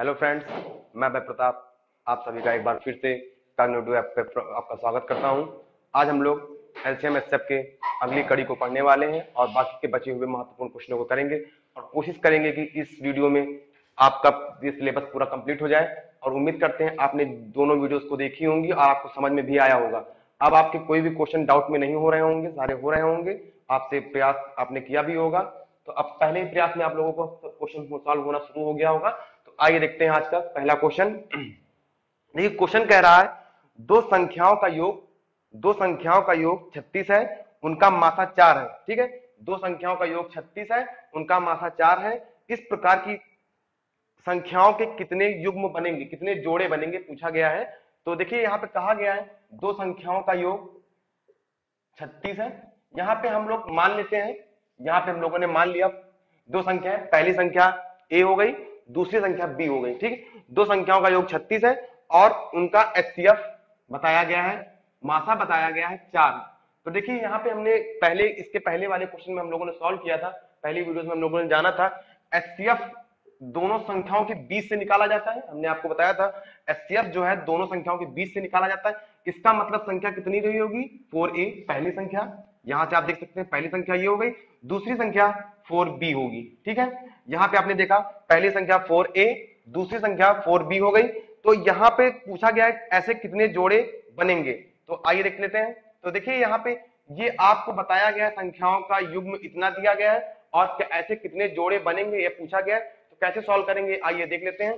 Hello friends, मैं भाई प्रताप आप सभी का एक बार फिर से कॉग्निटिव ऐप पे आपका स्वागत करता हूं। आज हम लोग एलसीएम एचसीएफ के अगली कड़ी को पढ़ने वाले हैं और बाकी के बचे हुए महत्वपूर्ण क्वेश्चनों को करेंगे और कोशिश करेंगे कि इस वीडियो में आपका ये सिलेबस पूरा कंप्लीट हो जाए। और उम्मीद करते हैं आपने दोनों वीडियोस को देखी होंगी और आपको समझ में भी आया होगा। अब आपके कोई भी क्वेश्चन डाउट में नहीं हो रहे होंगे, सारे हो रहे होंगे। आपसे प्रयास आपने किया भी होगा, तो अब पहले ही प्रयास में आप लोगों को क्वेश्चन सॉल्व होना शुरू हो गया होगा। तो आइए देखते हैं आज का पहला क्वेश्चन। देखिए क्वेश्चन कह रहा है दो संख्याओं का योग 36 है, उनका मासा 4 है। ठीक है, दो संख्याओं का योग 36 है, उनका मासा 4 है। इस प्रकार की संख्याओं के कितने युग्म बनेंगे, कितने जोड़े बनेंगे पूछा गया है। तो देखिए यहाँ पे कहा गया है दो संख्याओं का योग 36 है। यहाँ पे हम लोग मान लेते हैं, यहाँ पे हम लोगों ने मान लिया दो संख्या है, पहली संख्या ए हो गई, दूसरी संख्या बी हो गई। ठीक है, दो संख्याओं का योग 36 है और उनका एचसीएफ बताया गया है, मासा बताया गया है 4। तो देखिए यहाँ पे हमने पहले इसके पहले वाले क्वेश्चन में हम लोगों ने सॉल्व किया था, पहली वीडियो में हम लोगों ने जाना था एचसीएफ दोनों संख्याओं के बीच से निकाला जाता है। हमने आपको बताया था एचसीएफ जो है दोनों संख्याओं के बीच से निकाला जाता है। इसका मतलब संख्या कितनी रही होगी 4a पहली संख्या, यहां से आप देख सकते हैं पहली संख्या ये हो गई, दूसरी संख्या 4b होगी। ठीक है, यहां पे आपने देखा पहली संख्या 4a, दूसरी संख्या 4b हो गई। तो यहां पे पूछा गया है ऐसे कितने जोड़े बनेंगे। तो आइए देख लेते हैं। तो देखिए यहाँ पे ये आपको बताया गया है संख्याओं का युग्म इतना दिया गया है और ऐसे कितने जोड़े बनेंगे ये पूछा गया है। तो कैसे सॉल्व करेंगे आइए देख लेते हैं।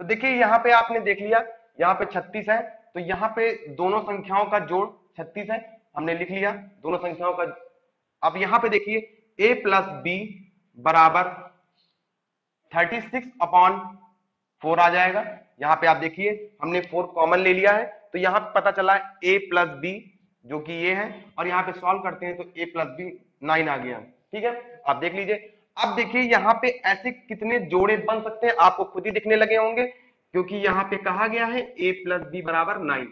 तो देखिए यहाँ पे आपने देख लिया, यहाँ पे 36 है, तो यहाँ पे दोनों संख्याओं का जोड़ 36 है, हमने लिख लिया दोनों संख्याओं का। अब यहाँ पे देखिए a प्लस बी बराबर 36/4 आ जाएगा। यहाँ पे आप देखिए हमने 4 कॉमन ले लिया है, तो यहाँ पे पता चला a प्लस बी जो कि ये है, और यहाँ पे सॉल्व करते हैं तो a प्लस बी 9 आ गया। ठीक है, आप देख लीजिए। अब देखिए यहाँ पे ऐसे कितने जोड़े बन सकते हैं आपको खुद ही दिखने लगे होंगे, क्योंकि यहाँ पे कहा गया है a प्लस बी बराबर 9।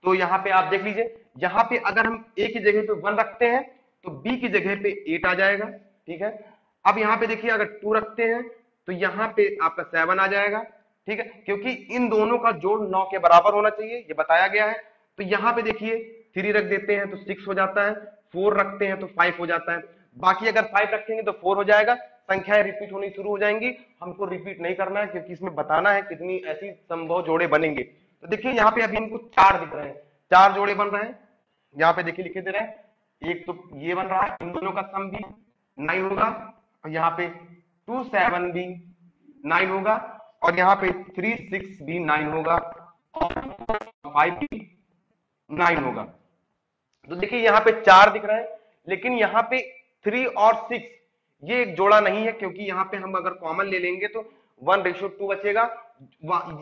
तो यहाँ पे आप देख लीजिए, यहाँ पे अगर हम a की जगह पे 1 रखते हैं तो b की जगह पे 8 आ जाएगा। ठीक है, अब यहाँ पे देखिए अगर 2 रखते हैं तो यहाँ पे आपका 7 आ जाएगा। ठीक है, क्योंकि इन दोनों का जोड़ 9 के बराबर होना चाहिए, ये बताया गया है। तो यहाँ पे देखिए 3 रख देते हैं तो 6 हो जाता है, 4 रखते हैं तो 5 हो जाता है, बाकी अगर 5 रखेंगे तो 4 हो जाएगा। संख्याएं रिपीट होनी शुरू हो जाएंगी, हमको रिपीट नहीं करना है क्योंकि इसमें बताना है कितनी ऐसी संभव जोड़े बनेंगे। तो देखिए यहाँ पे अभी हमको 4 दिख रहे हैं, 4 जोड़े बन रहे हैं। यहाँ पे देखिए लिखे दे रहे हैं, एक तो ये बन रहा है, इन दोनों का सम भी 9 होगा, और यहाँ पे 2 7 भी 9 होगा, और यहाँ पे 3 6 भी 9 होगा, और 5 भी 9 होगा। तो देखिए यहाँ पे 4 दिख रहे हैं, लेकिन यहाँ पे 3 और 6 ये एक जोड़ा नहीं है, क्योंकि यहाँ पे हम अगर कॉमन ले लेंगे तो 1:2 बचेगा।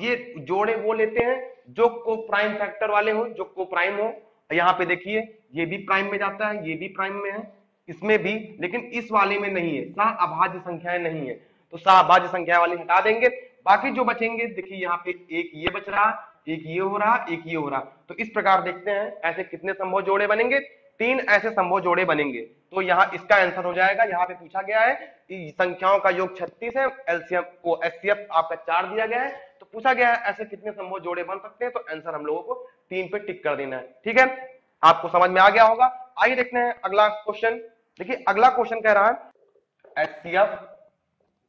ये जोड़े वो लेते हैं जो को प्राइम फैक्टर वाले हो, जो को प्राइम हो। यहाँ पे देखिए ये भी प्राइम में जाता है, ये भी प्राइम में है, इसमें भी, लेकिन इस वाले में नहीं है, सह अभाज्य संख्याएं नहीं है। तो सह अभाज्य संख्या वाली हटा देंगे, बाकी जो बचेंगे देखिए यहाँ पे एक ये बच रहा, एक ये हो रहा, एक ये हो रहा। तो इस प्रकार देखते हैं ऐसे कितने संभव जोड़े बनेंगे, 3 ऐसे संभव जोड़े बनेंगे। तो यहाँ इसका आंसर हो जाएगा, यहाँ पे पूछा गया है कि संख्याओं का योग 36 है, एलसीएम को एचसीएफ आपका 4 दिया गया है, तो पूछा गया है ऐसे कितने संभव जोड़े बन सकते हैं। तो आंसर हम लोगों को 3 पे टिक कर देना है। ठीक है, आपको समझ में आ गया होगा। आइए देखते हैं अगला क्वेश्चन। देखिए अगला क्वेश्चन कह रहा है एचसीएफ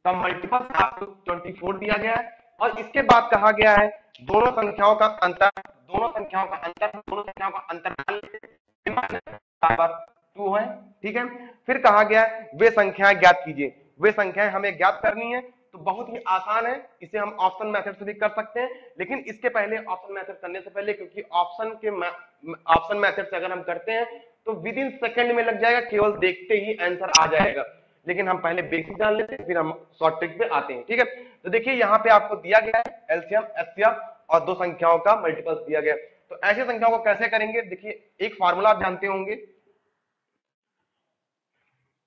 का मल्टीपल आपको 24 दिया गया है, और इसके बाद कहा गया है दोनों संख्याओं का अंतर, दोनों संख्याओं का अंतर बराबर 2 है। ठीक है, फिर कहा गया है वे संख्याएं ज्ञात कीजिए। वे संख्याएं हमें ज्ञात करनी है, तो बहुत ही आसान है, इसे हम ऑप्शन मेथड से भी कर सकते हैं, लेकिन इसके पहले ऑप्शन मेथड करने से पहले, क्योंकि ऑप्शन मेथड से अगर हम करते हैं तो विद इन सेकंड में लग जाएगा, केवल देखते ही आंसर आ जाएगा, लेकिन हम पहले बेसिक जान लेते हैं फिर हम शॉर्ट ट्रिक पे आते हैं। ठीक है, तो देखिए यहाँ पे आपको दिया गया है एलसीएम एचसीएफ और दो संख्याओं का मल्टीपल्स दिया गया है। तो ऐसी संख्याओं को कैसे करेंगे, देखिए एक फार्मूला आप जानते होंगे,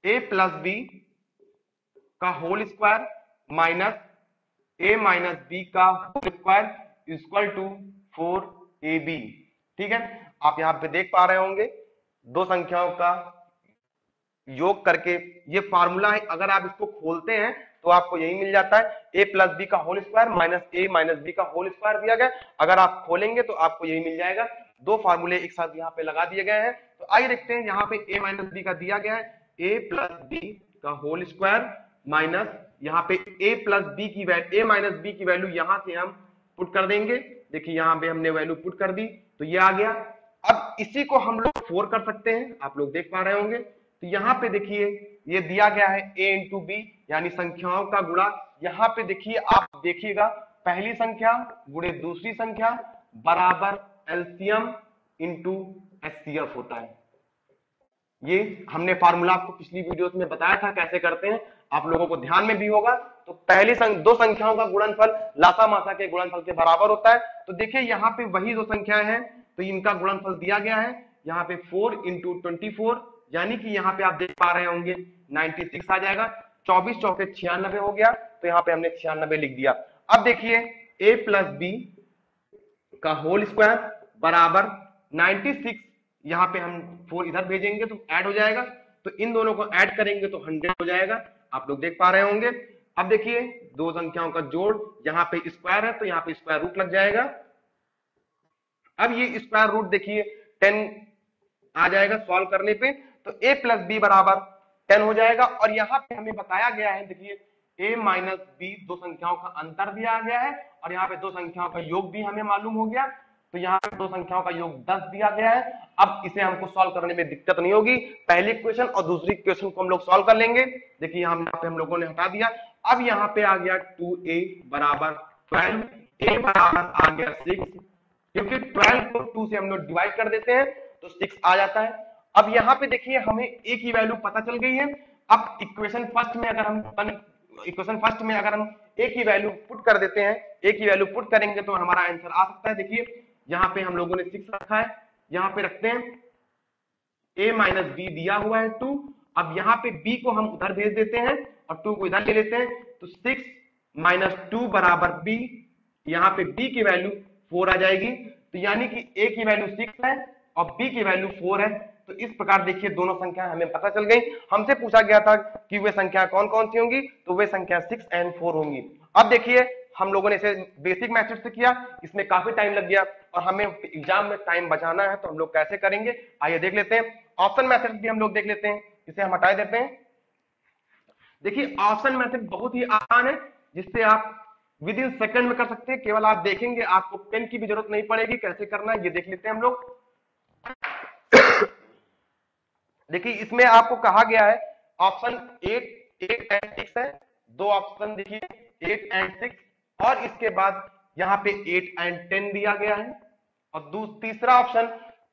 a प्लस बी का whole square minus a minus B का whole square equal to 4ab। ठीक है, आप यहां पे देख पा रहे होंगे दो संख्याओं का योग करके ये फार्मूला है, अगर आप इसको खोलते हैं तो आपको यही मिल जाता है, a प्लस बी का whole square minus a minus B का होल स्क्वायर दिया गया। अगर आप खोलेंगे तो आपको यही मिल जाएगा। दो फार्मूले एक साथ यहाँ पे लगा दिए गए हैं। तो आइए देखते हैं, यहाँ पे a माइनस बी का दिया गया है a प्लस बी का होल स्क्वायर माइनस यहाँ पे a प्लस बी की वैल्यू, a माइनस बी की वैल्यू यहाँ से हम पुट कर देंगे। देखिए यहाँ पे हमने वैल्यू पुट कर दी तो ये आ गया। अब इसी को हम लोग 4 कर सकते हैं, आप लोग देख पा रहे होंगे। तो यहाँ पे देखिए ये दिया गया है a इंटू बी, यानी संख्याओं का गुणा। यहाँ पे देखिए, आप देखिएगा पहली संख्या गुणे दूसरी संख्या बराबर एलसीएम इंटू एचसीएफ होता है। ये हमने फार्मूला आपको पिछली वीडियोस में बताया था कैसे करते हैं, आप लोगों को ध्यान में भी होगा। तो पहली दो संख्याओं का गुणनफल लासा मासा के गुणनफल के बराबर होता है। तो देखिए यहाँ पे वही दो संख्याएं हैं, तो इनका गुणनफल दिया गया है यहाँ पे 4 इंटू 24, यानी कि यहाँ पे आप देख पा रहे होंगे 96 आ जाएगा। 24 चौके 96 हो गया, तो यहाँ पे हमने 96 लिख दिया। अब देखिए a प्लस बी का होल स्क्वायर बराबर 96, यहाँ पे हम 4 इधर भेजेंगे तो ऐड हो जाएगा, तो इन दोनों को ऐड करेंगे तो 100 हो जाएगा, आप लोग देख पा रहे होंगे। अब देखिए दो संख्याओं का जोड़, यहाँ पे स्क्वायर है तो यहाँ पे स्क्वायर रूट लग जाएगा। अब ये स्क्वायर रूट देखिए 10 आ जाएगा सॉल्व करने पे, तो a प्लस बी बराबर 10 हो जाएगा। और यहाँ पे हमें बताया गया है, देखिए a माइनस बी दो संख्याओं का अंतर दिया गया है और यहाँ पे दो संख्याओं का योग भी हमें मालूम हो गया। तो यहाँ पे दो संख्याओं का योग 10 दिया गया है। अब इसे हमको सॉल्व करने में दिक्कत नहीं होगी, पहले इक्वेशन और दूसरी इक्वेशन को हम लोग सॉल्व कर लेंगे। देखिए यहाँ पे हम लोगों ने हटा दिया। अब यहाँ पे आ गया 2a बराबर 12, a बराबर आ गया 6, क्योंकि 12 को 2 से हम लोग डिवाइड कर देते हैं तो 6 आ जाता है। अब यहाँ पे देखिए हमें a की वैल्यू पता चल गई है। अब इक्वेशन फर्स्ट में अगर हम a की वैल्यू पुट कर देते हैं, a की वैल्यू पुट करेंगे तो हमारा आंसर आ सकता है। देखिए यहाँ पे हम लोगों ने 6 रखा है, यहाँ पे रखते हैं a माइनस बी दिया हुआ है 2। अब यहाँ पे b को हम उधर भेज देते हैं और 2 को इधर ले लेते हैं, तो 6 माइनस 2 बराबर b, यहाँ पे b की वैल्यू 4 आ जाएगी। तो यानी कि a की वैल्यू 6 है और b की वैल्यू 4 है। तो इस प्रकार देखिए दोनों संख्या हमें पता चल गई। हमसे पूछा गया था कि वे संख्या कौन कौन सी होंगी, तो वे संख्या 6 और 4 होंगी। अब देखिए हम लोगों ने इसे बेसिक मेथड से किया, इसमें काफी टाइम लग गया और हमें एग्जाम में टाइम बचाना है, तो हम लोग कैसे करेंगे आइए देख लेते हैं। ऑप्शन मेथड भी हम लोग देख लेते हैं, इसे हम हटा देते हैं। देखिए ऑप्शन मेथड बहुत ही आसान है, जिससे आप विद इन सेकंड में कर सकते हैं। केवल आप देखेंगे, आपको पेन की भी जरूरत नहीं पड़ेगी। कैसे करना है ये देख लेते हैं हम लोग। देखिए इसमें आपको कहा गया है ऑप्शन 8 एंड 6 है, दो ऑप्शन देखिए 8 एंड 6, और इसके बाद यहाँ पे 8 एंड 10 दिया गया है, और तीसरा ऑप्शन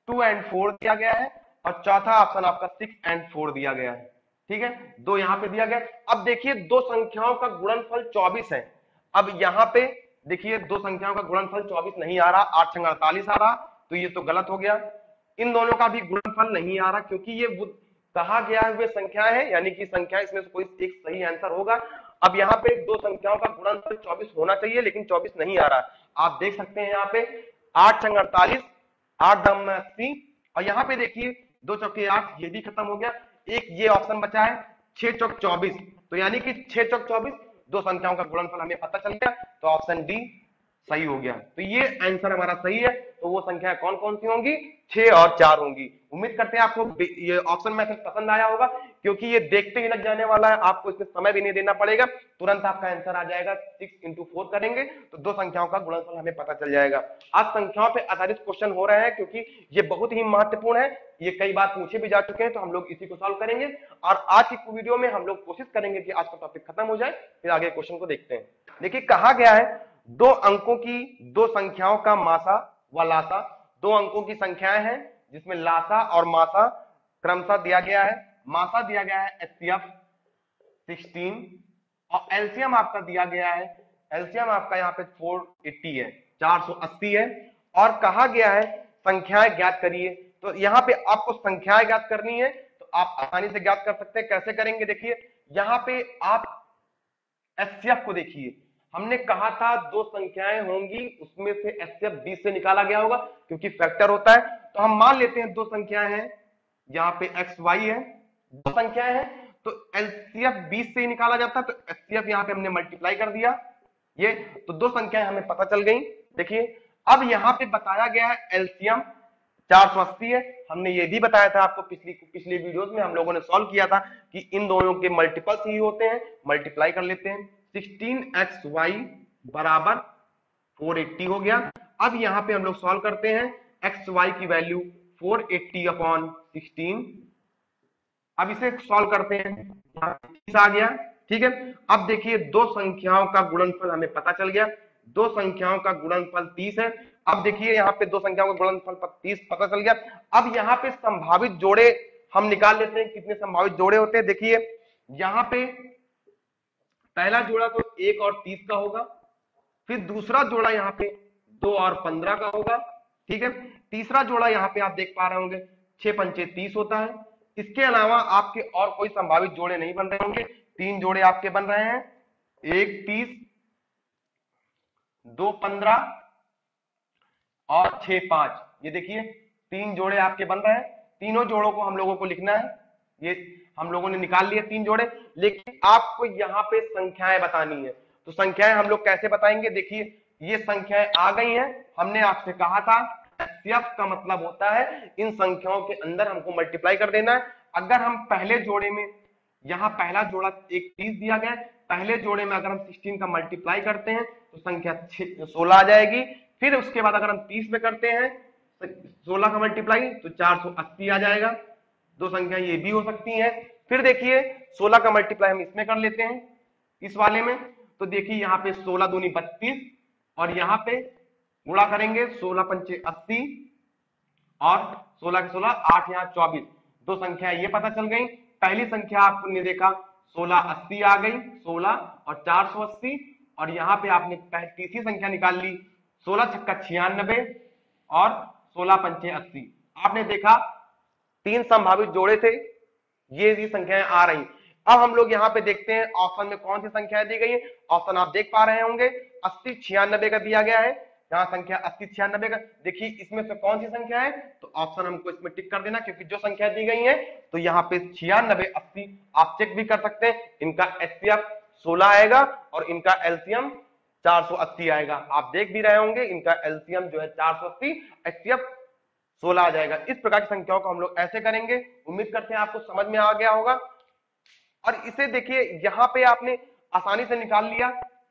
2 एंड 4 दिया गया है, और चौथा ऑप्शन आपका 6 एंड 4 दिया गया है। ठीक है, दो यहाँ पे दिया गया। अब देखिए दो संख्याओं का गुणनफल 24 है। अब यहाँ पे देखिए दो संख्याओं का गुणनफल 24 नहीं आ रहा, 8 छंग 48 आ रहा, तो ये तो गलत हो गया। इन दोनों का भी गुणनफल नहीं आ रहा, क्योंकि ये कहा गया हुए संख्या है, यानी कि संख्या इसमें से कोई एक सही आंसर होगा। अब यहाँ पे दो संख्याओं का गुणनफल 24 होना चाहिए, लेकिन 24 नहीं आ रहा। आप देख सकते हैं यहाँ पे 8 छंग 48, 8 दम 80, और यहाँ पे देखिए 2 चौके 8, ये भी खत्म हो गया। एक ये ऑप्शन बचा है 6 चौक 24, तो यानी कि 6 चौक 24 दो संख्याओं का गुणनफल हमें पता चल गया, तो ऑप्शन डी सही हो गया। तो ये आंसर हमारा सही है। तो वो संख्या कौन कौन सी होंगी, 6 और 4 होंगी। उम्मीद करते हैं आपको ये ऑप्शन मेथड पसंद आया होगा, क्योंकि ये देखते ही लग जाने वाला है, आपको इसमें समय भी नहीं देना पड़ेगा, तुरंत आपका आंसर आ जाएगा। 6 इंटू 4 करेंगे तो दो संख्याओं का गुणनफल हमें पता चल जाएगा। आज संख्याओं पे आधारित क्वेश्चन हो रहे हैं, क्योंकि ये बहुत ही महत्वपूर्ण है, ये कई बार पूछे भी जा चुके हैं, तो हम लोग इसी को सॉल्व करेंगे। और आज की वीडियो में हम लोग कोशिश करेंगे कि आज का टॉपिक खत्म हो जाए, फिर आगे क्वेश्चन को देखते हैं। देखिए कहा गया है दो अंकों की दो संख्याओं का मासा व लासा, दो अंकों की संख्याएं हैं जिसमें लासा और मासा क्रमशः दिया गया है। मासा दिया गया है HCF 16 और एलसीएम आपका दिया गया है, एलसीएम आपका यहाँ पे 480 है, 480 है। और कहा गया है संख्याएं ज्ञात करिए, तो यहाँ पे आपको संख्याएं ज्ञात करनी है, तो आप आसानी से ज्ञात कर सकते हैं। कैसे करेंगे, देखिए यहाँ पे आप HCF को देखिए, हमने कहा था दो संख्याएं होंगी, उसमें से HCF 20 से निकाला गया होगा, क्योंकि फैक्टर होता है। तो हम मान लेते हैं दो संख्याएं हैं, यहाँ पे XY है, दो संख्याएं हैं, तो एलसीएफ 20 से ही निकाला जाता है, तो एचसीएफ यहाँ पे हमने मल्टीप्लाई कर दिया ये, तो दो संख्याएं हमें पता चल गई। देखिए अब यहाँ पे बताया गया है एलसीएम 480 है। हमने ये भी बताया था आपको पिछली वीडियोस में हम लोगों ने सॉल्व किया था कि इन दोनों के मल्टीपल्स ही होते हैं, मल्टीप्लाई कर लेते हैं। 16xy बराबर 480 हो गया। अब यहाँ पे हम लोग सॉल्व करते हैं, xy की वैल्यू 480 अपॉन 16। अब इसे सॉल्व करते हैं, 30 आ गया। ठीक है, अब देखिए दो संख्याओं का गुणनफल हमें पता चल गया, दो संख्याओं का गुणनफल 30 है। अब देखिए यहाँ पे दो संख्याओं का गुणनफल 30 पता चल गया। अब यहाँ पे संभावित जोड़े हम निकाल लेते हैं, कितने संभावित जोड़े होते हैं। देखिए यहाँ पे पहला जोड़ा तो 1 और 30 का होगा, फिर दूसरा जोड़ा यहाँ पे 2 और 15 का होगा। ठीक है, तीसरा जोड़ा यहाँ पे आप देख पा रहे होंगे 6 पंचे 30 होता है। इसके अलावा आपके और कोई संभावित जोड़े नहीं बन रहे होंगे, 3 जोड़े आपके बन रहे हैं, 1 30, 2 15 और 6 5। ये देखिए 3 जोड़े आपके बन रहे हैं। तीनों जोड़ों को हम लोगों को लिखना है, ये हम लोगों ने निकाल लिए 3 जोड़े, लेकिन आपको यहाँ पे संख्याएं बतानी है। तो संख्याएं हम लोग कैसे बताएंगे, देखिए ये संख्याएं आ गई हैं। हमने आपसे कहा था एचसीएफ का मतलब होता है इन संख्याओं के अंदर हमको मल्टीप्लाई कर देना है। अगर हम पहले जोड़े में, यहाँ पहला जोड़ा 30 दिया गया है, पहले जोड़े में अगर हम 16 का मल्टीप्लाई करते हैं तो संख्या 16 आ जाएगी। फिर उसके बाद अगर हम 30 में करते हैं 16 का मल्टीप्लाई तो 480 आ जाएगा। दो संख्या ये भी हो सकती हैं। फिर देखिए 16 का मल्टीप्लाई हम इसमें कर लेते हैं, इस वाले में, तो देखिए यहाँ पे 16 दूनी 32 और यहाँ पे गुणा करेंगे 16 पंचे 80 और 16 के 16 8 यहाँ 24। दो संख्या ये पता चल गई। पहली संख्या आपने देखा 1680 आ गई, 16 और 480, और यहाँ पे आपने तीसरी संख्या निकाल ली 16 छक्का 96 और 16 पंचे 80। आपने देखा 3 संभावित जोड़े थे, ये संख्याएं आ रही। अब हम लोग यहाँ पे देखते हैं ऑप्शन में कौन सी संख्याएं दी गई है। ऑप्शन आप देख पा रहे होंगे 80 96 का दिया गया है, यहाँ संख्या 80 96 का। देखिए इसमें से कौन सी संख्या है, तो ऑप्शन हमको इसमें टिक कर देना, क्योंकि जो संख्या दी गई है तो यहाँ पे 96 80 आप चेक भी कर सकते हैं। इनका एचसीएफ 16 आएगा और इनका एलसीएम 480 आएगा। आप देख भी रहे होंगे इनका एलसीएम जो है 480, एचसीएफ 16 आ जाएगा। इस प्रकार की संख्याओं को हम लोग ऐसे करेंगे। उम्मीद करते हैं आपको समझ में आ गया होगा। और इसे देखिए यहाँ पे आपने आसानी से निकाल लिया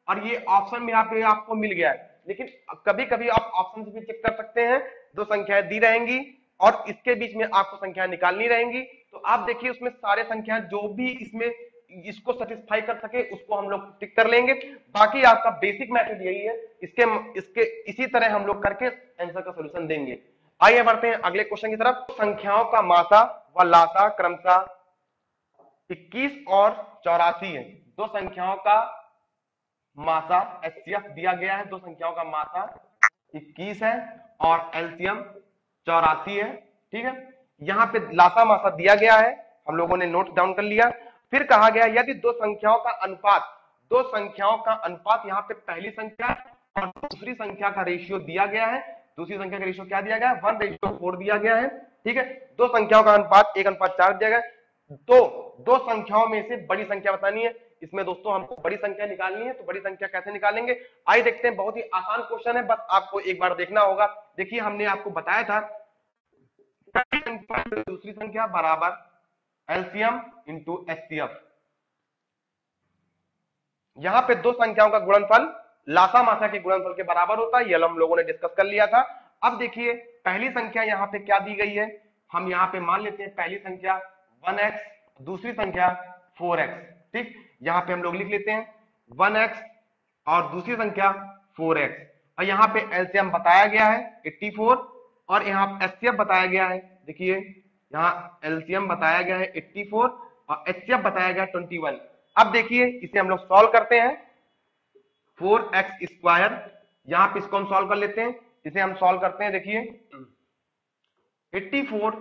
और ये ऑप्शन में यहाँ पे आपको मिल गया है, लेकिन कभी कभी आप ऑप्शन से भी चेक कर सकते हैं। दो संख्याएं दी रहेंगी और इसके बीच में आपको संख्या निकालनी रहेंगी। तो आप देखिए उसमें सारे संख्या जो भी इसमें इसको सेटिस्फाई कर सके उसको हम लोग टिक कर लेंगे। बाकी आपका बेसिक मेथड यही है, इसके इसी तरह हम लोग करके आंसर का सोल्यूशन देंगे। आइए बढ़ते हैं अगले क्वेश्चन की तरफ। संख्याओं का मासा व लासा क्रमशः 21 और 84 है। दो संख्याओं का मासा एचसीएफ दिया गया है, दो संख्याओं का मासा 21 है और एलसीएम 84 है। ठीक है, यहाँ पे लासा मासा दिया गया है, हम लोगों ने नोट डाउन कर लिया। फिर कहा गया यदि दो संख्याओं का अनुपात, दो संख्याओं का अनुपात, यहाँ पे पहली संख्या और दूसरी संख्या का रेशियो दिया गया है। दूसरी संख्या का रेशियो क्या दिया गया है, 1:4 दिया गया है। ठीक है, दो संख्याओं का अनुपात 1:4 दिया गया है। तो दो संख्याओं में से बड़ी संख्या बतानी है। इसमें दोस्तों हमको बड़ी संख्या निकालनी है, तो बड़ी संख्या कैसे निकालेंगे, आइए देखते हैं। बहुत ही आसान क्वेश्चन है, बस आपको एक बार देखना होगा। देखिए हमने आपको बताया था दूसरी संख्या बराबर एलसीएम इंटू एचसीएफ। यहां पे दो संख्याओं का गुणनफल लासा मासा के गुणनफल के बराबर होता है, यह हम लोगों ने डिस्कस कर लिया था। अब देखिए पहली संख्या यहाँ पे क्या दी गई है, हम यहाँ पे मान लेते हैं पहली संख्या 1x, दूसरी संख्या 4x। ठीक, यहाँ पे हम लोग लिख लेते हैं 1x और दूसरी संख्या 4x, और यहाँ पे एलसीएम बताया गया है 84 और यहाँ एचसीएफ बताया गया है। देखिए यहाँ एलसीएम बताया गया है 84 और एचसीएफ बताया गया 21। अब देखिए इसे हम लोग सॉल्व करते हैं, 4x स्क्वायर, यहाँ पे इसको हम सॉल्व कर लेते हैं। इसे हम सॉल्व करते हैं, देखिए 84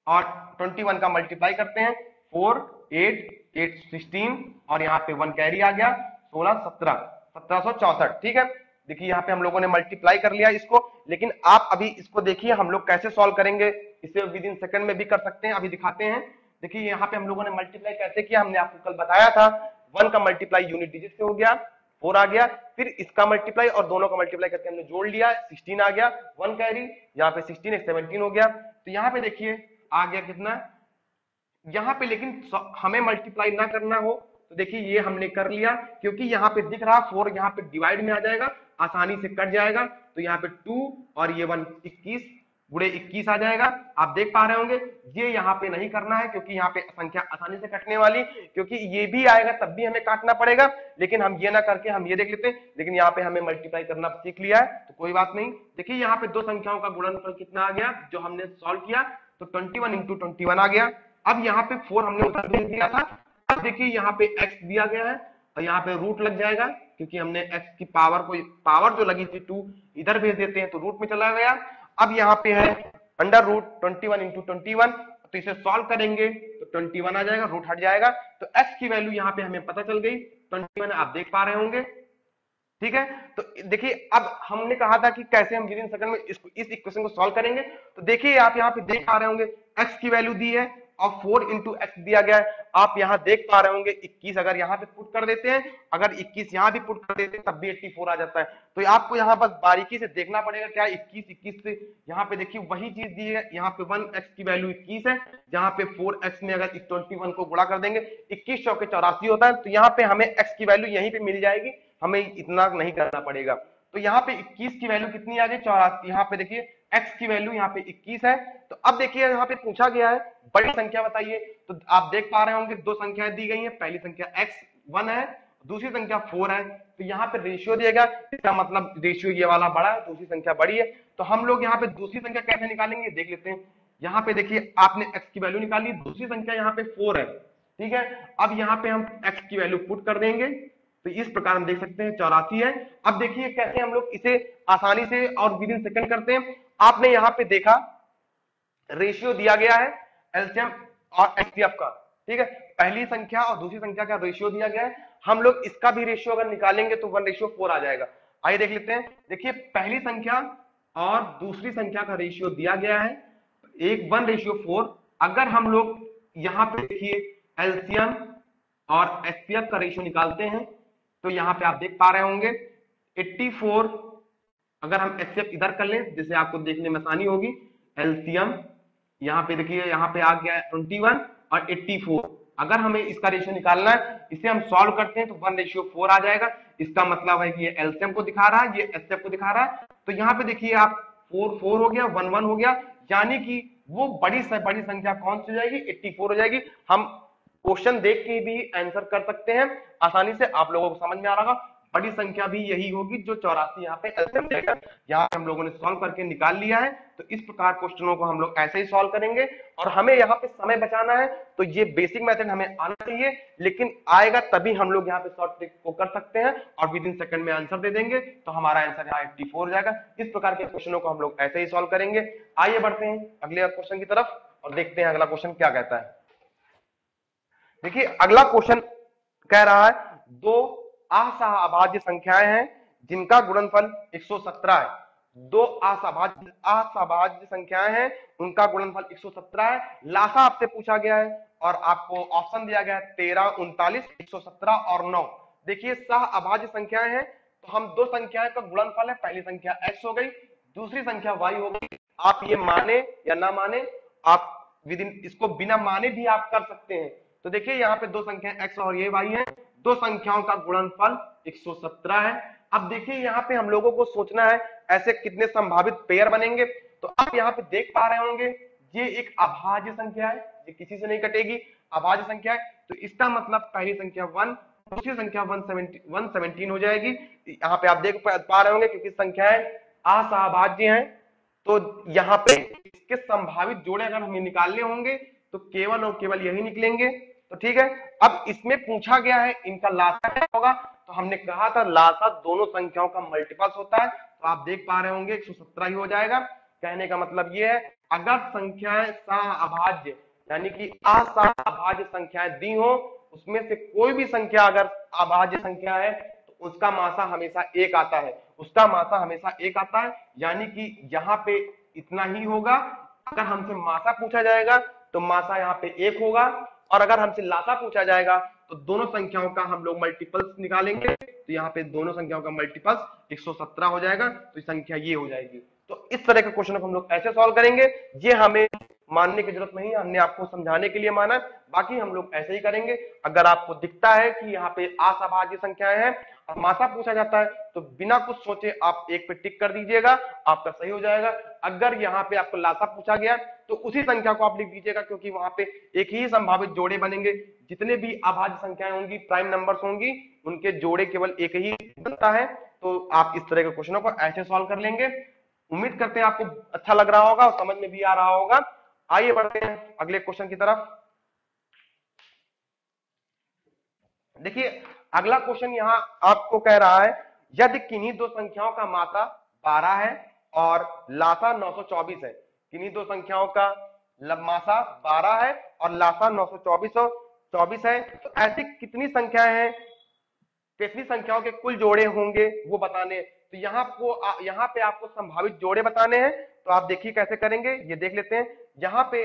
और 21 का मल्टीप्लाई करते हैं, 4 8 8 16 और यहाँ पे 1 कैरी आ गया, 16 17 1764। ठीक है, देखिए यहाँ पे हम लोगों ने मल्टीप्लाई कर लिया इसको, लेकिन आप अभी इसको देखिए हम लोग कैसे सॉल्व करेंगे। इसे विद इन सेकंड में भी कर सकते हैं, अभी दिखाते हैं। देखिए यहाँ पे हम लोगों ने मल्टीप्लाई कैसे किया, हमने आपको कल बताया था 1 का मल्टीप्लाई यूनिट डिजिट से हो गया 4 आ गया, फिर इसका मल्टीप्लाई और दोनों का मल्टीप्लाई करके हमने जोड़ लिया 16 आ गया, 1 कैरी, यहाँ पे 16 17 हो गया। तो यहाँ पे देखिए आ गया कितना, यहाँ पे लेकिन हमें मल्टीप्लाई ना करना हो तो देखिए ये हमने कर लिया, क्योंकि यहाँ पे दिख रहा 4 यहाँ पे डिवाइड में आ जाएगा, आसानी से कट जाएगा। तो यहाँ पे 2 और ये 1 21 गुणे 21 आ जाएगा। आप देख पा रहे होंगे ये यहाँ पे नहीं करना है, क्योंकि यहाँ पे संख्या आसानी से कटने वाली, क्योंकि ये भी आएगा तब भी हमें काटना पड़ेगा, लेकिन हम ये ना करके हम ये देख लेते हैं। लेकिन यहाँ पे हमें मल्टीप्लाई करना सीख लिया है तो कोई बात नहीं। देखिए यहाँ पे दो संख्याओं का गुणनफल कितना आ गया जो हमने सॉल्व किया, तो 21 इंटू 21 आ गया। अब यहाँ पे 4 हमने उधर भेज दिया था, अब देखिए यहाँ पे x दिया गया है और यहाँ पे रूट लग जाएगा, क्योंकि हमने x की पावर जो लगी थी 2 इधर भेज देते हैं तो रूट में चला गया। अब यहाँ पे है अंडर रूट 21 इंटू 21, तो इसे सॉल्व करेंगे तो 21 आ जाएगा, रूट हट जाएगा, तो x की वैल्यू यहाँ पे हमें पता चल गई 21, आप देख पा रहे होंगे। ठीक है, तो देखिए अब हमने कहा था कि कैसे हम विदिन सेकंड में इस इक्वेशन को सॉल्व करेंगे। तो देखिए आप यहाँ पे देख पा रहे होंगे x की वैल्यू दी है और 4 इंटू एक्स दिया गया है। आप यहाँ देख पा रहे होंगे 21 अगर यहाँ पे पुट कर देते हैं, अगर 21 यहाँ भी पुट कर देते हैं तब भी 84 आ जाता है। तो आपको यहाँ बस बारीकी से देखना पड़ेगा क्या 21 से यहाँ पे देखिए वही चीज दी है, यहाँ पे 1x की वैल्यू 21 है, जहाँ पे 4x में अगर 21 को गुणा कर देंगे 21 चौके 84 होता है, तो यहाँ पे हमें x की वैल्यू यहीं पे मिल जाएगी, हमें इतना नहीं करना पड़ेगा। तो यहाँ पे 21 की वैल्यू कितनी आ गई 84, यहाँ पे देखिए x की वैल्यू यहाँ पे 21 है। तो अब देखिए यहाँ पे पूछा गया है बड़ी संख्या बताइए, तो आप देख पा रहे होंगे दो संख्याएं दी गई हैं, पहली संख्या x 1 है, दूसरी संख्या 4 है, तो यहाँ पे रेशियो दिएगा, इसका मतलब रेशियो ये वाला बड़ा है, दूसरी संख्या बड़ी है। तो हम लोग यहाँ पे दूसरी संख्या कैसे निकालेंगे देख लेते हैं। यहाँ पे देखिए आपने x की वैल्यू निकाली, दूसरी संख्या यहाँ पे 4 है, ठीक है। अब यहाँ पे हम x की वैल्यू पुट कर देंगे, तो इस प्रकार हम देख सकते हैं 84 है। अब देखिए कैसे हम लोग इसे आसानी से और विद इन सेकंड करते हैं। आपने यहाँ पे देखा रेशियो दिया गया है एलसीएम और एचसीएफ का, ठीक है, पहली संख्या और दूसरी संख्या का रेशियो दिया गया है, हम लोग इसका भी रेशियो अगर निकालेंगे तो 1:4 आ जाएगा। आइए देख लेते हैं। देखिए पहली संख्या और दूसरी संख्या का रेशियो दिया गया है 1:4। अगर हम लोग यहाँ पे देखिए एलसीएम और एचसीएफ का रेशियो निकालते हैं तो यहाँ पे आप देख पा रहे होंगे 84, अगर हम एचसीएफ इधर कर लें जिससे आपको देखने में आसानी होगी, एलसीएम यहाँ पे देखिए यहाँ पे आ गया 21 और 84, अगर हमें इसका रेशियो निकालना है इसे हम सॉल्व करते हैं तो 1:4 आ जाएगा। इसका मतलब है कि ये एलसीएम को दिखा रहा है, ये एचसीएफ को दिखा रहा है। तो यहाँ पे देखिए आप 4 हो गया, 1 हो गया, यानी कि वो बड़ी संख्या कौन सी हो जाएगी 84 हो जाएगी। हम क्वेश्चन देख के भी आंसर कर सकते हैं आसानी से, आप लोगों को समझ में आ रहा होगा। बड़ी संख्या भी यही होगी जो 84 यहाँ पे एलसीएम देगा, यहाँ हम लोगों ने सॉल्व करके निकाल लिया है। तो इस प्रकार क्वेश्चनों को हम लोग ऐसे ही सॉल्व करेंगे और हमें यहाँ पे समय बचाना है, तो ये बेसिक मेथड हमें आना चाहिए, लेकिन आएगा तभी हम लोग यहाँ पे शॉर्ट ट्रिक को कर सकते हैं और विद इन सेकंड में आंसर दे देंगे, तो हमारा आंसर यहाँ 84 हो जाएगा। इस प्रकार के क्वेश्चनों को हम लोग ऐसे ही सॉल्व करेंगे। आइए बढ़ते हैं अगले क्वेश्चन की तरफ और देखते हैं अगला क्वेश्चन क्या कहता है। देखिए अगला क्वेश्चन कह रहा है दो असहभाज्य संख्याएं हैं जिनका गुणनफल 117 है। दो असहभाज्य संख्याएं हैं उनका गुणनफल 117 है। लासा आपसे पूछा गया है और आपको ऑप्शन दिया गया है 13, 39, 117 और 9। देखिए सहअभाज्य संख्याएं हैं तो हम दो संख्याएं का गुणनफल है, पहली संख्या x हो गई, दूसरी संख्या y हो गई। आप ये माने या ना माने, आप विद इन इसको बिना माने भी आप कर सकते हैं। तो देखिए यहाँ पे दो संख्या x और ये y है, दो संख्याओं का गुणनफल 117 है। अब देखिए यहाँ पे हम लोगों को सोचना है ऐसे कितने संभावित पेयर बनेंगे। तो आप यहाँ पे देख पा रहे होंगे ये एक अभाज्य संख्या है, ये किसी से नहीं कटेगी, अभाज्य संख्या है। तो इसका मतलब पहली संख्या 1, दूसरी संख्या 117 हो जाएगी। यहाँ पे आप देख पा रहे होंगे क्योंकि संख्याएं असहभाज्य हैं, तो यहाँ पे इसके संभावित जोड़े अगर हमें निकालने होंगे तो केवल और केवल यही निकलेंगे। तो ठीक है, अब इसमें पूछा गया है इनका लासा क्या होगा, तो हमने कहा था लासा दोनों संख्याओं का मल्टीपल्स होता है, तो आप देख पा रहे होंगे 117 ही हो जाएगा। कहने का मतलब ये है अगर संख्याएं सहअभाज्य यानी कि असहभाज्य संख्याएं दी हो, उसमें से कोई भी संख्या अगर अभाज्य संख्या है तो उसका मासा हमेशा 1 आता है, उसका मासा हमेशा 1 आता है, यानी कि यहाँ पे इतना ही होगा। अगर हमसे मासा पूछा जाएगा तो मासा यहाँ पे 1 होगा, और अगर हमसे लासा पूछा जाएगा तो दोनों संख्याओं का हम लोग मल्टीपल्स निकालेंगे, तो यहाँ पे दोनों संख्याओं का मल्टीपल्स 117 हो जाएगा, तो संख्या ये हो जाएगी। तो इस तरह के क्वेश्चन को हम लोग ऐसे सॉल्व करेंगे, ये हमें मानने की जरूरत नहीं है, हमने आपको समझाने के लिए माना, बाकी हम लोग ऐसे ही करेंगे। अगर आपको दिखता है कि यहाँ पे अभाज्य संख्याएं हैं और मासा पूछा जाता है तो बिना कुछ सोचे आप 1 पे टिक कर दीजिएगा, आपका सही हो जाएगा। अगर यहाँ पे आपको लासा पूछा गया तो उसी संख्या को आप लिख दीजिएगा, क्योंकि वहां पे एक ही संभावित जोड़े बनेंगे, जितने भी अभाज्य संख्याएं होंगी, प्राइम नंबर्स होंगी, उनके जोड़े केवल एक ही बनता है। तो आप इस तरह के क्वेश्चनों को ऐसे सॉल्व कर लेंगे। उम्मीद करते हैं आपको अच्छा लग रहा होगा और समझ में भी आ रहा होगा। आइए बढ़ते हैं अगले क्वेश्चन की तरफ। देखिए अगला क्वेश्चन यहाँ आपको कह रहा है, यदि किन्हीं दो संख्याओं का मासा 12 है और लासा 924 है, किन्हीं दो संख्याओं का मासा 12 है और लासा 924 है, तो ऐसी कितनी संख्याएं हैं, कितनी संख्याओं के कुल जोड़े होंगे वो बताने। तो यहाँ पे आपको संभावित जोड़े बताने हैं। तो आप देखिए कैसे करेंगे, ये देख लेते हैं। यहाँ पे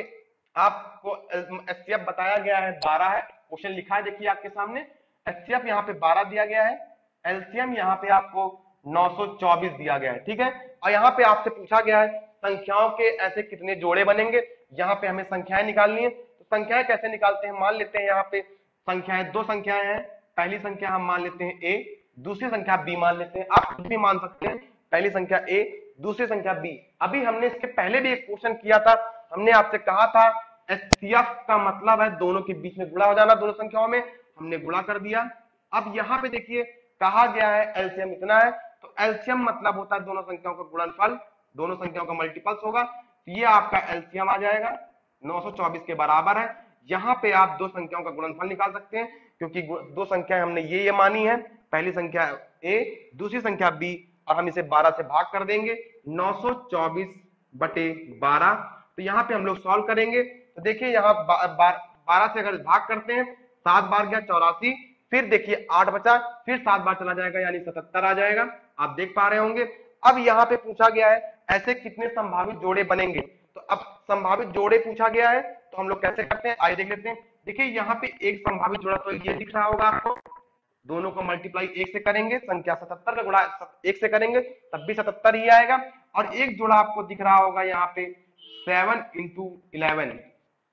आपको एचसीएफ बताया गया है 12 है, क्वेश्चन लिखा है देखिए आपके सामने, एचसीएफ यहाँ पे 12 दिया गया है, एलसीएम यहाँ पे आपको 924 दिया गया है, ठीक है। और यहाँ पे आपसे पूछा गया है संख्याओं के ऐसे कितने जोड़े बनेंगे, यहाँ पे हमें संख्याएं निकालनी है। तो संख्याएं कैसे निकालते हैं, मान लेते हैं यहाँ पे संख्याएं, दो संख्याएं हैं, पहली संख्या हम मान लेते हैं a, दूसरी संख्या b मान लेते हैं, आप कुछ भी मान सकते हैं, पहली संख्या a, दूसरी संख्या b। अभी हमने इसके पहले भी एक क्वेश्चन किया था, हमने आपसे कहा था एचसीएफ का मतलब है दोनों के बीच में गुणा हो जाना, दोनों संख्याओं में, हमने गुणा कर दिया। अब यहाँ पे देखिए कहा गया है एलसीएम इतना है, तो एलसीएम मतलब होता है दोनों संख्याओं का गुणनफल, दोनों संख्याओं का मल्टीपल्स होगा, तो ये आपका एलसीएम आ जाएगा 924 के बराबर है। यहाँ पे आप दो संख्याओं का गुणनफल निकाल सकते हैं, क्योंकि दो संख्याएं हमने ये मानी है, पहली संख्या a, दूसरी संख्या b, और हम इसे 12 से भाग कर देंगे, 924/12। तो यहाँ पे हम लोग सॉल्व करेंगे, तो देखिए यहाँ 12 से अगर भाग करते हैं, 7 बार गया 84, फिर देखिए 8 बचा, फिर 7 बार चला जाएगा यानी 77 आ जाएगा, आप देख पा रहे होंगे। अब यहाँ पे पूछा गया है ऐसे कितने संभावित जोड़े बनेंगे, तो अब संभावित जोड़े पूछा गया है, तो हम लोग कैसे करते हैं आइए देख लेते हैं। देखिए यहाँ पे एक संभावित जोड़ा तो ये दिख रहा होगा आपको, दोनों को मल्टीप्लाई 1 से करेंगे, संख्या 77 का गुणा 1 से करेंगे तब भी 77 ही आएगा। और एक जोड़ा आपको दिख रहा होगा यहाँ पे 7 × 11,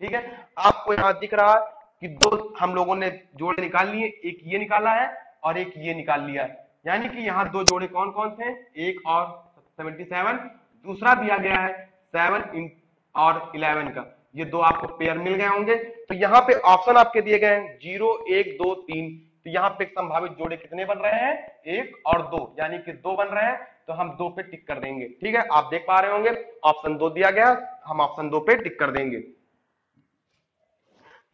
ठीक है। आपको यहाँ दिख रहा है कि दो हम लोगों ने जोड़े निकाल लिए, एक ये निकाला है और एक ये निकाल लिया है, यानी कि यहाँ दो जोड़े कौन कौन से, 1 और 77, दूसरा दिया गया है 7 और 11 का, ये दो आपको पेयर मिल गए होंगे। तो यहाँ पे ऑप्शन आपके दिए गए हैं 0, 1, 2, 3, तो यहाँ पे संभावित जोड़े कितने बन रहे हैं, 1 और 2, यानी कि 2 बन रहे हैं, तो हम 2 पे टिक कर देंगे, ठीक है। आप देख पा रहे होंगे ऑप्शन 2 दिया गया, हम ऑप्शन 2 पे टिक कर देंगे।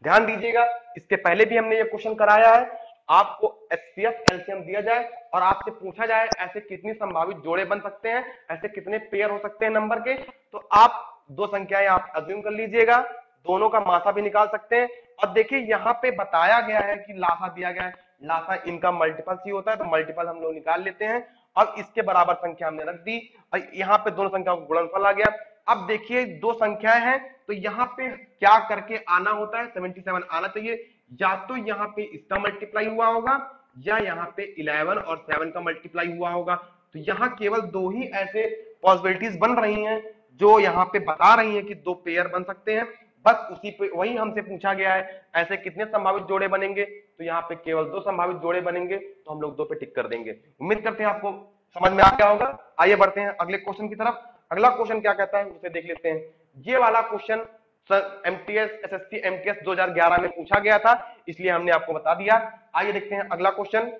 ध्यान दीजिएगा, इसके पहले भी हमने ये क्वेश्चन कराया है, आपको एचसीएफ एलसीएम दिया जाए और आपसे पूछा जाए ऐसे कितनी संभावित जोड़े बन सकते हैं, ऐसे कितने पेयर हो सकते हैं नंबर के, तो आप दो संख्याएं आप अज्यूम कर लीजिएगा, दोनों का मासा भी निकाल सकते हैं। और देखिए यहाँ पे बताया गया है कि लासा दिया गया है, लासा इनका मल्टीपल ही होता है, तो मल्टीपल हम लोग निकाल लेते हैं और इसके बराबर संख्या हमने रख दी, और यहाँ पे दोनों संख्याओं का गुणनफल आ गया। अब देखिए दो संख्याएं हैं, तो यहाँ पे क्या करके आना होता है, 77 आना चाहिए, या तो यहाँ पे इसका मल्टीप्लाई हुआ होगा या यहाँ पे 11 और 7 का मल्टीप्लाई हुआ होगा। तो यहाँ केवल दो ही ऐसे पॉसिबिलिटीज बन रही हैं जो यहाँ पे बता रही हैं कि दो पेयर बन सकते हैं, बस उसी पे वही हमसे पूछा गया है ऐसे कितने संभावित जोड़े बनेंगे, तो यहाँ पे केवल दो संभावित जोड़े बनेंगे, तो हम लोग 2 पे टिक कर देंगे। उम्मीद करते हैं आपको समझ में आ गया होगा। आइए बढ़ते हैं अगले क्वेश्चन की तरफ। अगला क्वेश्चन क्या कहता है उसे देख लेते हैं। ये वाला क्वेश्चन एमटीएस एसएससी एमटीएस 2011 में पूछा गया था, इसलिए हमने आपको बता दिया। आइए देखते हैं अगला क्वेश्चन।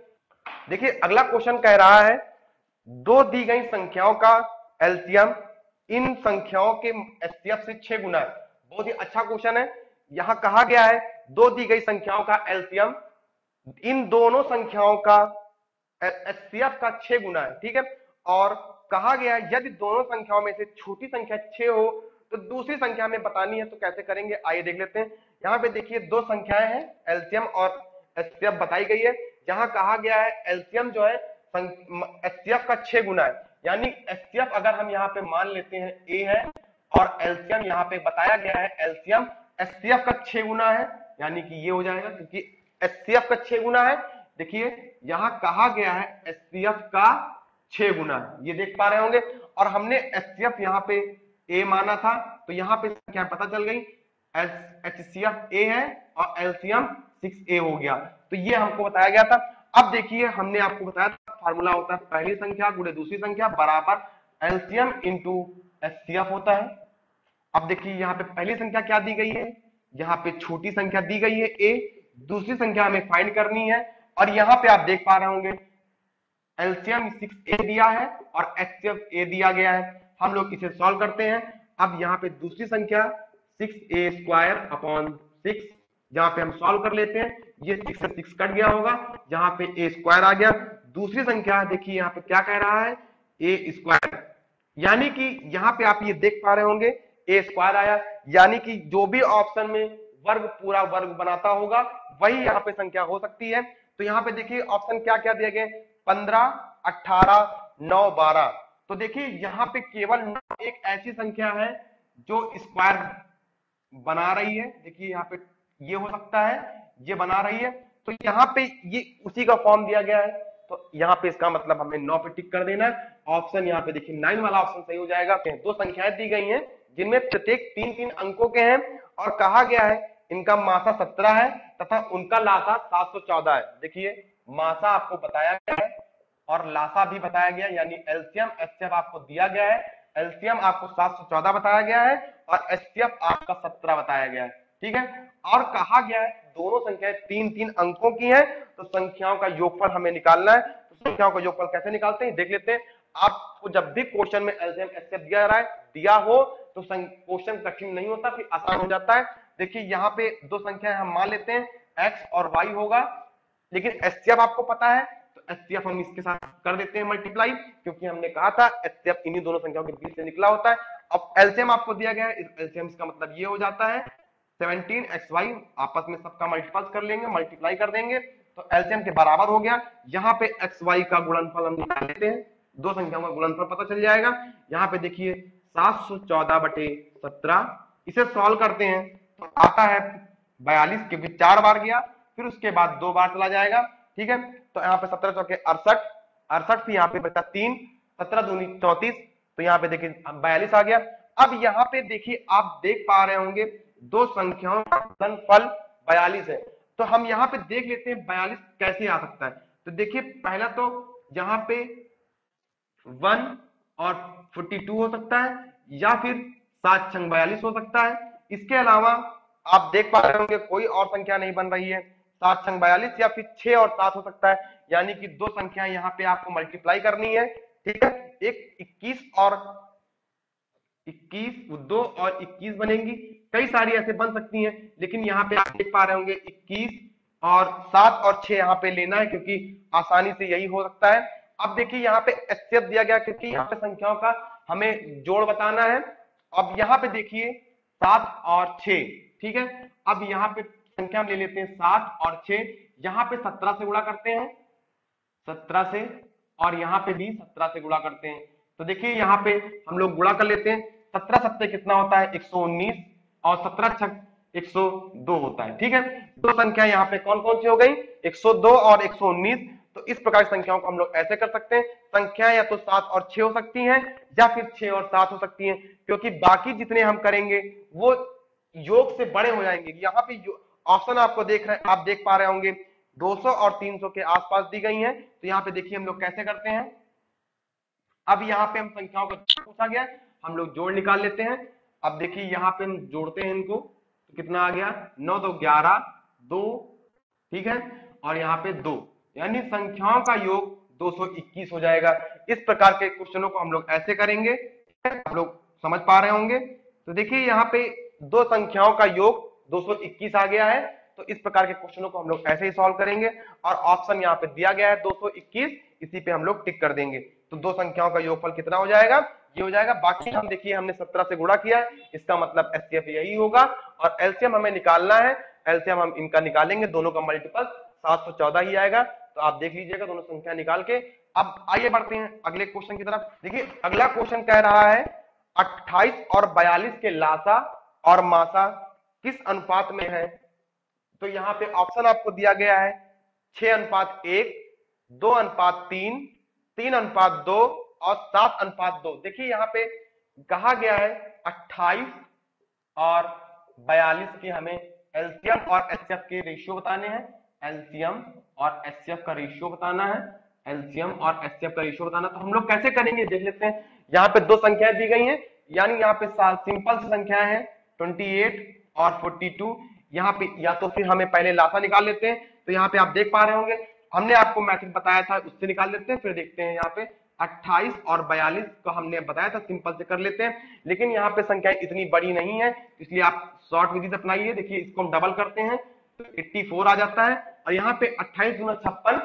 देखिए अगला क्वेश्चन कह रहा है दो दी गई संख्याओं का एलसीएम इन संख्याओं के एचसीएफ से 6 गुना है। बहुत ही अच्छा क्वेश्चन है। यहां कहा गया है दो दी गई संख्याओं का एलसीएम इन दोनों संख्याओं का एचसीएफ का 6 गुना है, ठीक है। और कहा गया है यदि दोनों संख्याओं में से छोटी संख्या 6 हो तो दूसरी संख्या में बतानी है, तो कैसे करेंगे आइए देख लेते हैं। यहाँ पे देखिए दो संख्याएं हैं, एलसीएम और एचसीएफ बताई गई है। यहाँ कहा गया है एलसीएम जो है एचसीएफ का 6 गुना है, यानी एचसीएफ अगर हम यहाँ पे मान लेते हैं ए है और एलसीएम यहाँ पे बताया गया है एलसीएम HCF का 6 गुना है, यानी कि ये हो जाएगा, क्योंकि HCF का 6 गुना है। देखिए यहां कहा गया है HCF का 6 गुना है, ये देख पा रहे होंगे। और हमने HCF यहाँ पे A माना था, तो यहाँ पे क्या पता चल गई, HCF A है और LCM 6A हो गया, तो ये हमको बताया गया था। अब देखिए हमने आपको बताया था फार्मूला होता है पहली संख्या गुणे दूसरी संख्या बराबर LCM इंटू HCF होता है। अब देखिए यहाँ पे पहली संख्या क्या दी गई है, यहाँ पे छोटी संख्या दी गई है A, दूसरी संख्या हमें फाइंड करनी है। और यहाँ पे आप देख पा रहे होंगे LCM 6A दिया है और HCF A दिया गया है। हम लोग इसे सॉल्व करते हैं। अब यहाँ पे दूसरी संख्या 6A स्क्वायर अपॉन 6, जहां पे हम सॉल्व कर लेते हैं, ये 6 से 6 कट गया होगा, जहां पे A स्क्वायर आ गया। दूसरी संख्या देखिए यहाँ पे क्या कह रहा है, A स्क्वायर, यानी कि यहाँ पे आप ये देख पा रहे होंगे A स्क्वायर आया, यानी कि जो भी ऑप्शन में वर्ग पूरा वर्ग बनाता होगा वही यहाँ पे संख्या हो सकती है। तो यहाँ पे देखिए ऑप्शन क्या क्या दिए गए, 15, 18, 9, 12। तो देखिए यहाँ पे केवल एक ऐसी संख्या है जो स्क्वायर बना रही है। देखिए यहाँ पे ये हो सकता है, ये बना रही है, तो यहाँ पे ये उसी का फॉर्म दिया गया है, तो यहाँ पे इसका मतलब हमें 9 पे टिक कर देना है। ऑप्शन यहाँ पे देखिए 9 वाला ऑप्शन सही हो जाएगा। दो संख्याएं दी गई हैं जिनमें प्रत्येक 3-3 अंकों के हैं और कहा गया है इनका मासा 17 है तथा उनका लासा 714 है। देखिए मासा आपको बताया गया है और लासा भी बताया गया, यानी एलसीएम एचसीएफ आपको दिया गया है। एलसीएम आपको 714 बताया गया है और एचसीएफ आपका 17 बताया गया है, ठीक है। और कहा गया है दोनों संख्याएं 3-3 अंकों की हैं, तो संख्याओं का योगफल हमें निकालना है। तो संख्याओं का योगफल कैसे निकालते हैं देख लेते हैं। आपको जब भी क्वेश्चन में एलसीएम एचसीएफ दिया रहा है, दिया हो तो क्वेश्चन कठिन नहीं होता, फिर आसान हो जाता है। देखिए यहाँ पे दो संख्याएं हम मान लेते हैं, एक्स और वाई होगा, लेकिन एचसीएफ आपको पता है तो एचसीएफ हम इसके साथ कर देते हैं मल्टीप्लाई, क्योंकि हमने कहा था एचसीएफ इन्हीं दोनों संख्याओं के बीच से निकला होता है। अब एलसीएम आपको दिया गया है, एलसीएम इसका मतलब ये हो जाता है 17xy, आपस में सबका मल्टीपल कर लेंगे, मल्टीप्लाई कर देंगे तो एलसीएम के बराबर हो गया। यहाँ पे xy का गुणनफल हम निकाल लेते हैं, दो संख्याओं का गुणनफल पता चल जाएगा। यहाँ पे देखिए 714/17, इसे सॉल्व करते हैं तो आता है 42 के भी 4 बार गया, फिर उसके बाद 2 बार चला जाएगा, ठीक है। तो यहाँ पे 17 चौके 68, 68 फिर यहाँ पे बचा 3, 17 दूनी 34, तो यहाँ पे देखिए 42 आ गया। अब यहाँ पे देखिए आप देख पा रहे होंगे दो संख्याओं का गुणनफल 42 है, तो हम यहाँ पे देख लेते हैं 42 कैसे आ सकता है। तो देखिए पहला तो यहाँ पे 1 और 42 हो सकता है, या फिर 7 छंग 42 हो सकता है। इसके अलावा आप देख पा रहे होंगे कोई और संख्या नहीं बन रही है, 7 छंग 42 या फिर 6 और 7 हो सकता है, यानी कि दो संख्याएं यहाँ पे आपको मल्टीप्लाई करनी है, ठीक है। एक 21 और 21, 2 और 21 बनेंगी, कई सारी ऐसे बन सकती हैं, लेकिन यहाँ पे आप देख पा रहे होंगे 21 और 7 और 6 यहाँ पे लेना है, क्योंकि आसानी से यही हो सकता है। अब देखिए यहाँ पे एचसीएफ दिया गया, क्योंकि यहाँ पे संख्याओं का हमें जोड़ बताना है। अब यहाँ पे देखिए 7 और 6, ठीक है। अब यहाँ पे संख्या हम ले लेते हैं 7 और 6, यहाँ पे 17 से गुणा करते हैं, 17 से, और यहाँ पे भी 17 से गुणा करते हैं। तो देखिए यहाँ पे हम लोग गुणा कर लेते हैं, 17 सत्ते कितना होता है 119 और 17 छक 102 होता है, ठीक है। दो संख्या यहाँ पे कौन कौन सी हो गई, 102 और 119। तो इस प्रकार की संख्याओं को हम लोग ऐसे कर सकते हैं, संख्या या तो 7 और 6 हो सकती हैं या फिर 6 और 7 हो सकती हैं, क्योंकि बाकी जितने हम करेंगे वो योग से बड़े हो जाएंगे। यहाँ पे ऑप्शन आपको आप देख पा रहे होंगे 200 और 300 के आसपास दी गई हैं। तो यहाँ पे देखिए हम लोग कैसे करते हैं, अब यहाँ पे हम संख्याओं को पूछा गया, हम लोग जोड़ निकाल लेते हैं। अब देखिए यहाँ पे हम जोड़ते हैं इनको, तो कितना आ गया, 9 2 11, 2, ठीक है, और यहाँ पे 2, यानी संख्याओं का योग 221 हो जाएगा। इस प्रकार के क्वेश्चनों को हम लोग ऐसे करेंगे, आप लोग समझ पा रहे होंगे। तो देखिए यहाँ पे दो संख्याओं का योग 221 आ गया है, तो इस प्रकार के क्वेश्चनों को हम लोग ऐसे ही सॉल्व करेंगे, और ऑप्शन यहाँ पे दिया गया है 221, इसी पे हम लोग टिक कर देंगे। तो दो संख्याओं का योगफल कितना हो जाएगा, ये हो जाएगा। बाकी हम देखिए हमने 17 से गुणा किया है, इसका मतलब एचसीएफ यही होगा, और एलसीएम हमें निकालना है। एलसीएम हम इनका निकालेंगे, दोनों का मल्टीपल 714 ही आएगा। तो आप देख लीजिएगा दोनों संख्या निकाल के। अब आइए बढ़ते हैं अगले क्वेश्चन की तरफ। देखिए अगला क्वेश्चन कह रहा है 28 और 42 के लासा और मासा किस अनुपात में है, तो यहाँ पे ऑप्शन आपको दिया गया है 6:1, 2:3, 3:2 और 7:2। देखिए यहाँ पे कहा गया है 28 और 42 की हमें एलसीएम और एचसीएफ के रेशियो बताने हैं। एलसीएम और एचसीएफ का रेशियो बताना है, एलसीएम और एचसीएफ का रेशियो बताना। तो हम लोग कैसे करेंगे देख लेते हैं। यहाँ पे दो संख्याएं दी गई हैं, यानी यहाँ पे सिंपल सी संख्याएं हैं 28 और 42। यहाँ पे या तो फिर हमें पहले लासा निकाल लेते हैं। तो यहाँ पे आप देख पा रहे होंगे हमने आपको मैथड बताया था, उससे निकाल लेते हैं। फिर देखते हैं यहाँ पे 28 और 42 को हमने बताया था, सिंपल से कर लेते हैं। लेकिन यहाँ पे संख्याएं इतनी बड़ी नहीं है, इसलिए आप शॉर्ट विधि से अपनाइए। देखिए इसको हम डबल करते हैं तो 84 आ जाता है। और यहाँ पे 28 गुना 56,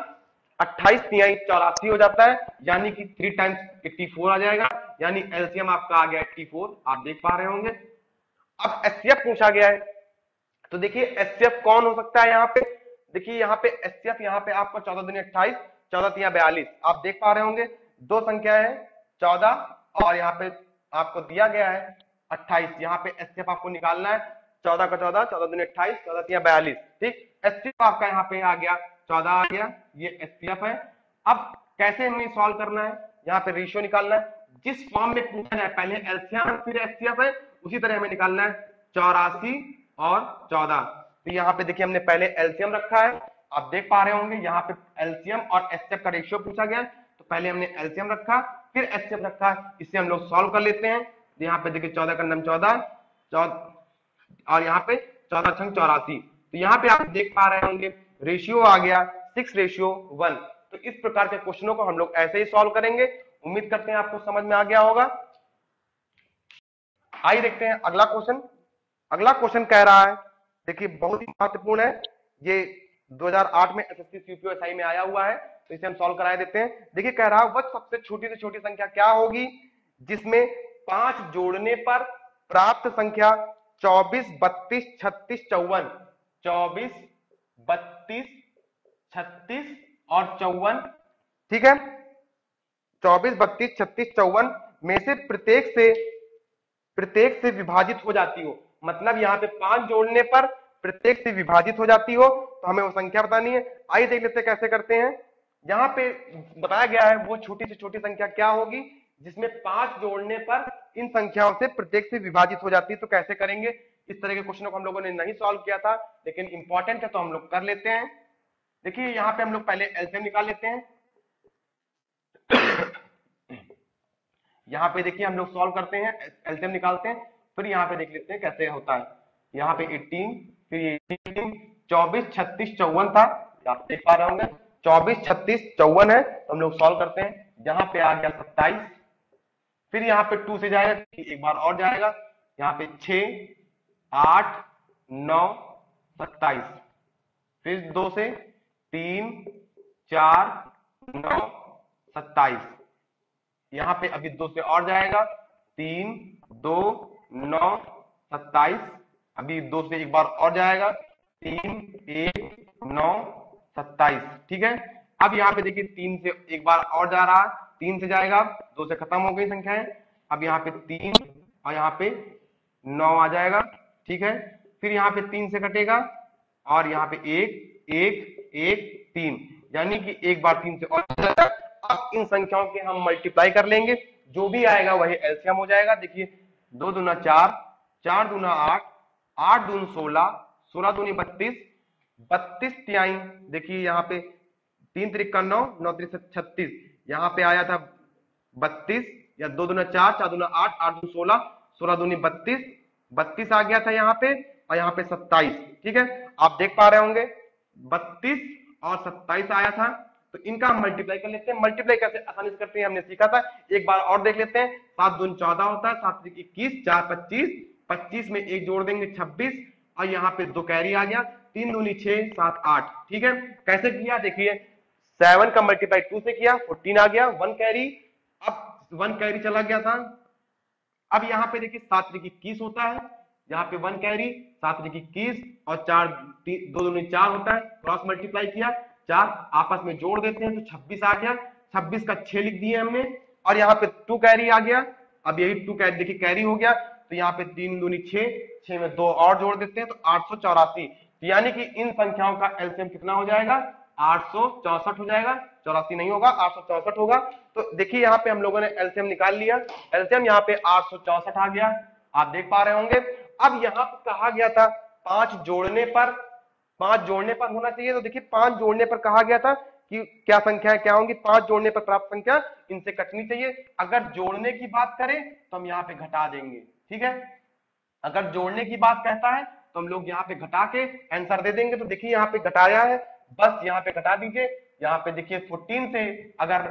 28 तिहाई 84 हो जाता है, यानी कि 3 टाइम्स 84 आ जाएगा, यानी एलसीएम आपका आ गया 84। आप देख पा रहे होंगे। अब एचसीएफ पूछा गया है, तो देखिए एचसीएफ कौन हो सकता है यहाँ पे। देखिए यहाँ पे एचसीएफ यहाँ पे आपको 14 दूनी 28, 14 तिया 42। आप देख पा रहे होंगे दो संख्या है 14 और यहाँ पे आपको दिया गया है 28। यहाँ पे एचसीएफ आपको निकालना है 14 का 14, 14 दूनी 28, 14 तिया 42। ठीक, एचसीएफ आपका यहाँ पे आ गया 14 आ गया, ये एचसीएफ है। अब कैसे हमें सॉल्व करना है, यहाँ पे रेशियो निकालना है। जिस फॉर्म में पूछा जाए पहले एलसीएम फिर एचसीएफ है, उसी तरह हमें निकालना है 84 और 14। तो यहाँ पे देखिए हमने पहले एलसीएम रखा है, आप देख पा रहे होंगे यहाँ पे एलसीएम और एचसीएफ का रेशियो पूछा गया है। तो पहले हमने एलसीएम रखा फिर एचसीएफ रखा, इससे हम लोग सॉल्व कर लेते हैं। तो यहाँ पे देखिए 14 का नाम 14 और यहाँ पे 14 छंग 84। तो यहाँ पे आप देख पा रहे होंगे रेशियो आ गया 6:1। तो इस प्रकार के क्वेश्चनों को हम लोग ऐसे ही सॉल्व करेंगे। उम्मीद करते हैं आपको समझ में आ गया होगा। आइए देखते हैं अगला क्वेश्चन। अगला क्वेश्चन कह रहा है, देखिए बहुत ही महत्वपूर्ण है, ये 2008 में एसएससी सीपीओएसआई में आया हुआ है, तो इसे हम सॉल्व करा देते हैं। देखिए कह रहा है वह सबसे छोटी से छोटी संख्या क्या होगी जिसमें 5 जोड़ने पर प्राप्त संख्या 24, 32, 36, 54, 24, 32, 36 और 54। ठीक है, 24, 32, 36, 54 में से प्रत्येक से विभाजित हो जाती हो। मतलब यहाँ पे 5 जोड़ने पर प्रत्येक से विभाजित हो जाती हो, तो हमें वो संख्या बतानी है। आइए देख लेते हैं कैसे करते हैं। यहाँ पे बताया गया है वो छोटी से छोटी संख्या क्या होगी जिसमें 5 जोड़ने पर इन संख्याओं से प्रत्येक से विभाजित हो जाती है। तो कैसे करेंगे, इस तरह के क्वेश्चनों को हम लोगों ने नहीं सॉल्व किया था, लेकिन इंपॉर्टेंट है तो हम लोग कर लेते हैं। देखिए यहाँ पे हम लोग पहले एलसीएम निकाल लेते हैं। यहाँ पे देखिए हम लोग सॉल्व करते हैं, एलसीएम निकालते हैं, फिर यहाँ पे देख लेते हैं कैसे होता है। यहाँ पे 18, फिर ये 18, 24, 36, 54 था, आप देख पा रहे होंगे 24, 36, 54 है। तो हम लोग सॉल्व करते हैं, यहाँ पे आ गया 27, फिर यहाँ पे 2 से जाएगा, एक बार और जाएगा, यहाँ पे 6, 8, 9, 27, फिर 2 से 3, 4, 9, 27, यहाँ पे अभी 2 से और जाएगा, 3, 2, 9, 27, अभी 2 से एक बार और जाएगा, 3, 1, 9, 27। ठीक है, अब यहाँ पे देखिए 3 से एक बार और जा रहा है, 3 से जाएगा, 2 से खत्म हो गई संख्याएं। अब यहाँ पे 3 और यहाँ पे 9 आ जाएगा। ठीक है, फिर यहाँ पे 3 से कटेगा और यहाँ पे 1, 1, 1, 3, यानी कि एक बार 3 से और जाएगा। अब इन संख्याओं के हम मल्टीप्लाई कर लेंगे, जो भी आएगा वही एलसीएम हो जाएगा। देखिए 2 दूना 4, 4 दूना 8, 8 दून 16, 16 दूनी 32, 32 तिहाई, देखिए यहाँ पे 3 त्रिक 9, 9 त्रिक 36, यहाँ पे आया था 32, या 2 दूना 4, 4 दूना 8, 8 दून 16, 16 दूनी 32, 32 आ गया था यहाँ पे, और यहाँ पे 27। ठीक है, आप देख पा रहे होंगे 32 और 27 आया था। तो इनका हम मल्टीप्लाई कर लेते हैं। मल्टीप्लाई कैसे आसानी से करते हैं हमने सीखा था, एक बार और देख लेते हैं। 7 दून 14 होता है, 7 त्रिक 21, 4 25, 25 में एक जोड़ देंगे 26, और यहाँ पे 2 कैरी आ गया, 3 दूनी 6, 7 8। ठीक है, कैसे किया देखिए, 7 का मल्टीप्लाई 2 से किया, 14 आ गया, 1 कैरी, अब 1 कैरी चला गया था। अब यहाँ पे देखिए 7 त्रिक 21 होता है, यहाँ पे 1 कैरी, 7 त्रिक 21 और 4 2 दूनी 4 होता है, क्रॉस मल्टीप्लाई किया, 4 आपस में जोड़ देते हैं तो 26 आ गया, 26 का 6 लिख दिए हमने, और यहाँ पे 2 कैरी आ गया। अब यही 2 कैरी देखिए कैरी हो गया, तो तो यहाँ पे 3 दूनी 6, 6 में 2 और जोड़ देते हैं तो 884। यानी कि इन संख्याओं का एलसीएम कितना हो जाएगा, 864 हो जाएगा, 84 नहीं होगा, 864 होगा। तो देखिए यहाँ पे हम लोगों ने एलसीएम निकाल लिया, एलसीएम यहाँ पे 864 आ गया, आप देख पा रहे होंगे। अब यहाँ पे कहा गया था 5 जोड़ने पर, 5 जोड़ने पर होना चाहिए, तो देखिए 5 जोड़ने पर कहा गया था कि क्या संख्याएं क्या होंगी, 5 जोड़ने पर प्राप्त संख्या इनसे कटनी चाहिए। अगर जोड़ने की बात करें तो हम यहाँ पे घटा देंगे, ठीक है। अगर जोड़ने की बात कहता है तो हम लोग यहाँ पे घटा के आंसर दे देंगे। तो देखिए यहाँ पे घटाया है, बस यहाँ पे घटा दीजिए। यहाँ पे देखिए 14 से अगर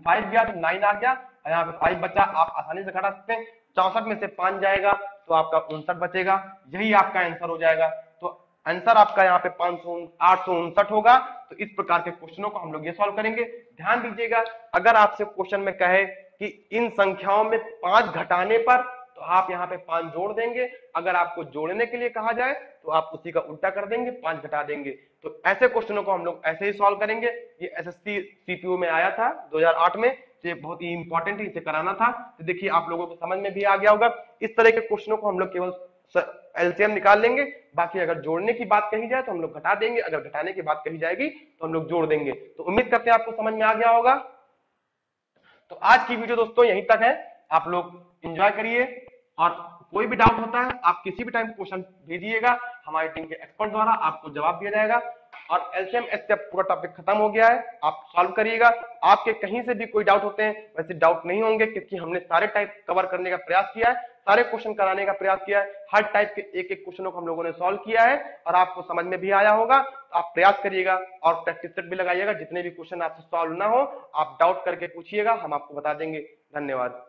5 गया तो 9 आ गया, और यहाँ पे 5 बचा, आप आसानी से घटा सकते हैं। 64 में से 5 जाएगा तो आपका 59 बचेगा, यही आपका आंसर हो जाएगा। तो आंसर आपका यहाँ पे 859 होगा। तो इस प्रकार के क्वेश्चनों को हम लोग ये सॉल्व करेंगे। ध्यान दीजिएगा, अगर आपसे क्वेश्चन में कहे कि इन संख्याओं में 5 घटाने पर, तो आप यहाँ पे 5 जोड़ देंगे। अगर आपको जोड़ने के लिए कहा जाए तो आप उसी का उल्टा कर देंगे, 5 घटा देंगे। तो ऐसे क्वेश्चनों को हम लोग ऐसे ही सॉल्व करेंगे। ये एसएससी सीपीयू में आया था 2008 में, तो ये बहुत ही इंपॉर्टेंट है, इसे कराना था। तो देखिए आप लोगों को समझ में भी आ गया होगा। इस तरह के क्वेश्चनों को हम लोग केवल एलसीएम निकाल लेंगे, बाकी अगर जोड़ने की बात कही जाए तो हम लोग घटा देंगे, अगर घटाने की बात कही जाएगी तो हम लोग जोड़ देंगे। तो उम्मीद करते हैं आपको समझ में आ गया होगा। तो आज की वीडियो दोस्तों यहीं तक है, आप लोग एंजॉय करिए, और कोई भी डाउट होता है आप किसी भी टाइम क्वेश्चन भेजिएगा, हमारी टीम के एक्सपर्ट द्वारा आपको जवाब दिया जाएगा। और एलसीएम एचसीएफ पूरा टॉपिक खत्म हो गया है, आप सॉल्व करिएगा। आपके कहीं से भी कोई डाउट होते हैं, वैसे डाउट नहीं होंगे, क्योंकि हमने सारे टाइप कवर करने का प्रयास किया है, सारे क्वेश्चन कराने का प्रयास किया है, हर टाइप के एक एक क्वेश्चनों को हम लोगों ने सॉल्व किया है, और आपको समझ में भी आया होगा। तो आप प्रयास करिएगा और प्रैक्टिस सेट भी लगाइएगा। जितने भी क्वेश्चन आपसे सॉल्व ना हो, आप डाउट करके पूछिएगा, हम आपको बता देंगे। धन्यवाद।